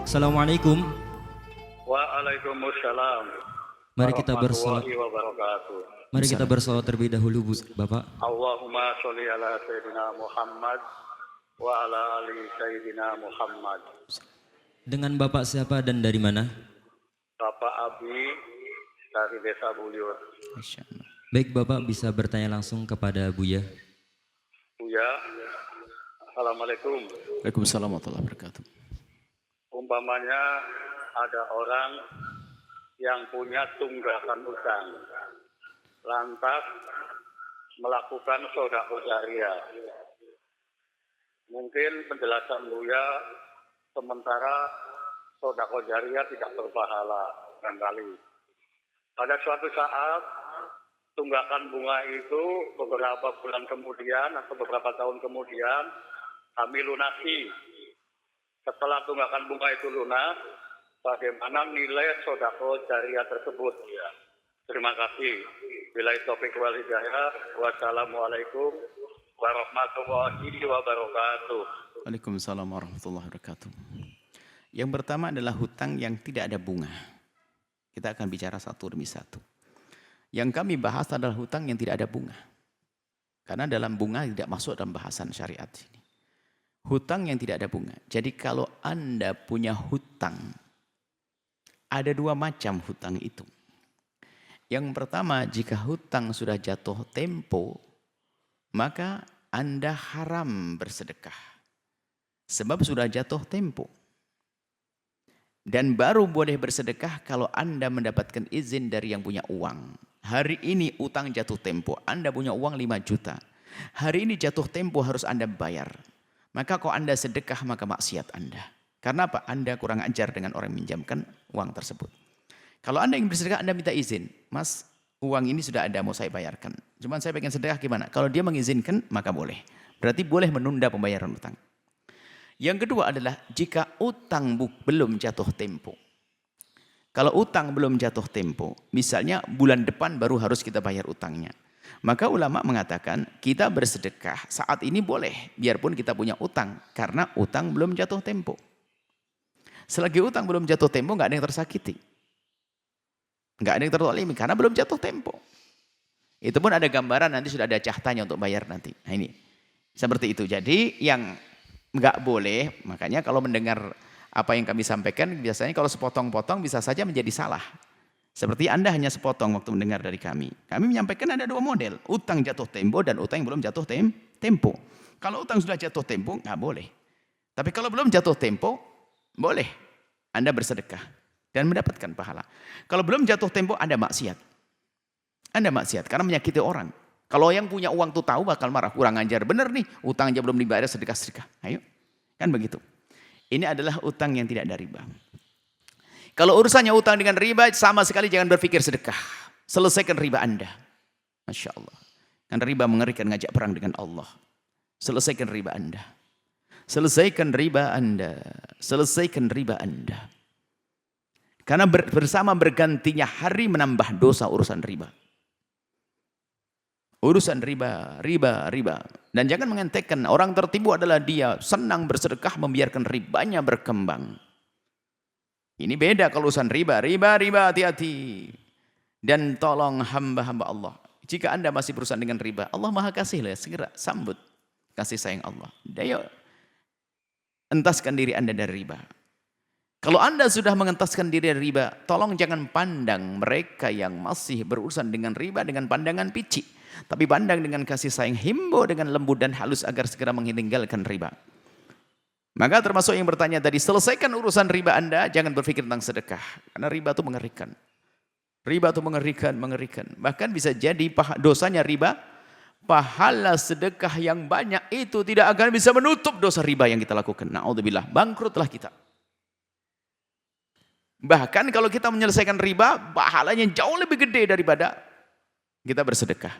Assalamualaikum. Waalaikumsalam Mari kita bersolat. warahmatullahi wabarakatuh. Mari kita bersolat terlebih dahulu, Bapak. Allahumma sholli ala Sayyidina Muhammad wa ala ali Sayyidina Muhammad. Dengan Bapak siapa dan dari mana? Bapak Abi dari Desa Buliur. Baik, Bapak bisa bertanya langsung kepada Buya. Buya, Assalamualaikum. Waalaikumsalam warahmatullahi wabarakatuh. Umpamanya ada orang yang punya tunggakan utang, lantas melakukan sedekah jariyah. Mungkin penjelasan Buya, sementara sedekah jariyah tidak berpahala barangkali. Pada suatu saat tunggakan bunga itu beberapa bulan kemudian atau beberapa tahun kemudian kami lunasi. Setelah tunggakan bunga itu lunas, bagaimana nilai sedekah jariyah tersebut? Ya. Terima kasih. Billahi taufiq wal hidayah. Wassalamualaikum warahmatullahi wabarakatuh. Waalaikumsalam warahmatullahi wabarakatuh. Yang pertama adalah hutang yang tidak ada bunga. Kita akan bicara satu demi satu. Yang kami bahas adalah hutang yang tidak ada bunga. Karena dalam bunga tidak masuk dalam bahasan syariat ini. Hutang yang tidak ada bunga. Jadi kalau Anda punya hutang, ada dua macam hutang itu. Yang pertama, jika hutang sudah jatuh tempo, maka Anda haram bersedekah. Sebab sudah jatuh tempo. Dan baru boleh bersedekah kalau Anda mendapatkan izin dari yang punya uang. Hari ini utang jatuh tempo, Anda punya uang 5 juta. Hari ini jatuh tempo harus Anda bayar. Maka kalau Anda sedekah, maka maksiat Anda. Karena apa? Anda kurang ajar dengan orang yang minjamkan uang tersebut. Kalau Anda ingin bersedekah, Anda minta izin. Mas, uang ini sudah ada, mau saya bayarkan. Cuman saya pengen sedekah gimana? Kalau dia mengizinkan, maka boleh. Berarti boleh menunda pembayaran utang. Yang kedua adalah jika utang belum jatuh tempo. Kalau utang belum jatuh tempo, misalnya bulan depan baru harus kita bayar utangnya. Maka ulama mengatakan kita bersedekah saat ini boleh, biarpun kita punya utang. Karena utang belum jatuh tempo. Selagi utang belum jatuh tempo, nggak ada yang tersakiti. Nggak ada yang terzalimi, karena belum jatuh tempo. Itu pun ada gambaran, nanti sudah ada cahtanya untuk bayar nanti. Nah ini, seperti itu. Jadi yang nggak boleh, makanya kalau mendengar apa yang kami sampaikan, biasanya kalau sepotong-potong bisa saja menjadi salah. Seperti Anda hanya sepotong waktu mendengar dari kami. Kami menyampaikan ada dua model, utang jatuh tempo dan utang yang belum jatuh tempo. Kalau utang sudah jatuh tempo, nggak boleh. Tapi kalau belum jatuh tempo, boleh Anda bersedekah dan mendapatkan pahala. Kalau belum jatuh tempo, Anda maksiat. Anda maksiat karena menyakiti orang. Kalau yang punya uang tuh tahu bakal marah, kurang ajar. Bener nih, utang aja belum dibayar, sedekah-sedekah. Ayo, kan begitu. Ini adalah utang yang tidak ada riba. Kalau urusannya utang dengan riba, sama sekali jangan berpikir sedekah. Selesaikan riba Anda. Masya Allah. Kan riba mengerikan, ngajak perang dengan Allah. Selesaikan riba Anda. Selesaikan riba Anda. Selesaikan riba Anda. Karena bersama bergantinya hari menambah dosa urusan riba. Urusan riba, riba, riba. Dan jangan mengentekkan, orang tertipu adalah dia senang bersedekah membiarkan ribanya berkembang. Ini beda kalau urusan riba, riba, riba, hati-hati. Dan tolong hamba-hamba Allah. Jika Anda masih berurusan dengan riba, Allah Maha Kasih lah, segera sambut kasih sayang Allah. Ayo, entaskan diri Anda dari riba. Kalau Anda sudah mengentaskan diri dari riba, tolong jangan pandang mereka yang masih berurusan dengan riba dengan pandangan pici. Tapi pandang dengan kasih sayang, himbau dengan lembut dan halus agar segera meninggalkan riba. Maka termasuk yang bertanya tadi, selesaikan urusan riba Anda, jangan berpikir tentang sedekah. Karena riba itu mengerikan. Riba itu mengerikan, mengerikan. Bahkan bisa jadi dosanya riba, pahala sedekah yang banyak itu tidak akan bisa menutup dosa riba yang kita lakukan. Na'udzubillah, bangkrutlah kita. Bahkan kalau kita menyelesaikan riba, pahalanya jauh lebih gede daripada kita bersedekah.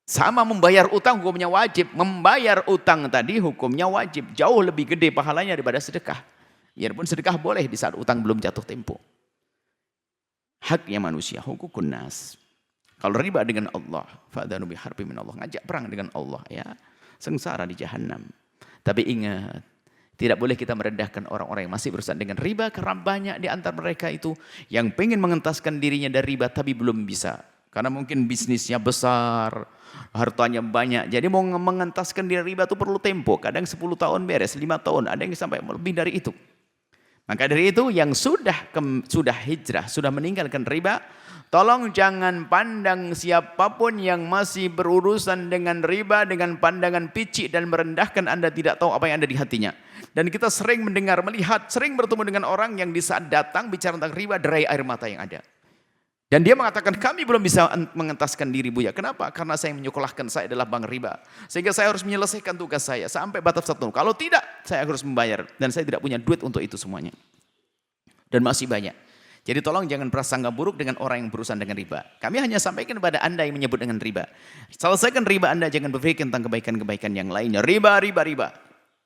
Sama membayar utang hukumnya wajib. Membayar utang tadi hukumnya wajib. Jauh lebih gede pahalanya daripada sedekah. Biarpun sedekah boleh di saat utang belum jatuh tempo. Haknya manusia, hukukun nas. Kalau riba dengan Allah, fa'dhanu biharbin min Allah. Ngajak perang dengan Allah ya. Sengsara di jahanam. Tapi ingat, Tidak boleh kita merendahkan orang-orang yang masih berurusan dengan riba, karena banyak di antara mereka itu yang pengen mengentaskan dirinya dari riba tapi belum bisa. Karena mungkin bisnisnya besar, hartanya banyak. Jadi mau mengentaskan diri riba itu perlu tempo. Kadang 10 tahun beres, 5 tahun, ada yang sampai lebih dari itu. Maka dari itu yang sudah hijrah, sudah meninggalkan riba, tolong jangan pandang siapapun yang masih berurusan dengan riba dengan pandangan picik dan merendahkan. Anda tidak tahu apa yang ada di hatinya. Dan kita sering mendengar, melihat, sering bertemu dengan orang yang di saat datang bicara tentang riba, derai air mata yang ada. Dan dia mengatakan, kami belum bisa mengentaskan diri Buya. Kenapa? Karena saya menyekolahkan, saya adalah bank riba. Sehingga saya harus menyelesaikan tugas saya sampai batas tertentu. Kalau tidak, saya harus membayar. Dan saya tidak punya duit untuk itu semuanya. Dan masih banyak. Jadi tolong jangan prasangka buruk dengan orang yang berurusan dengan riba. Kami hanya sampaikan kepada Anda yang menyebut dengan riba. Selesaikan riba Anda, jangan berpikir tentang kebaikan-kebaikan yang lainnya. Riba.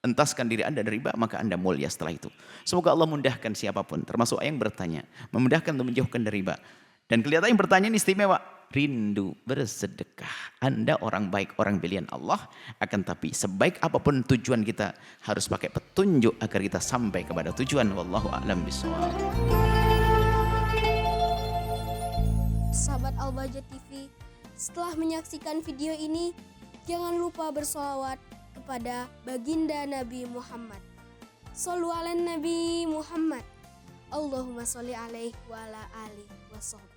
Entaskan diri Anda dari riba, maka Anda mulia setelah itu. Semoga Allah mudahkan siapapun, termasuk yang bertanya. Memudahkan untuk menjauhkan dari riba. Dan kelihatan yang bertanya ini istimewa. Rindu bersedekah. Anda orang baik, orang pilihan Allah. Akan tapi sebaik apapun tujuan kita, harus pakai petunjuk agar kita sampai kepada tujuan. Wallahu a'lam bishawab. Sahabat Al-Bahjah TV, setelah menyaksikan video ini, jangan lupa bersolawat kepada baginda Nabi Muhammad. Shollu ala Nabi Muhammad. Allahumma sholli alaihi wa ala alihi wa sahbihi.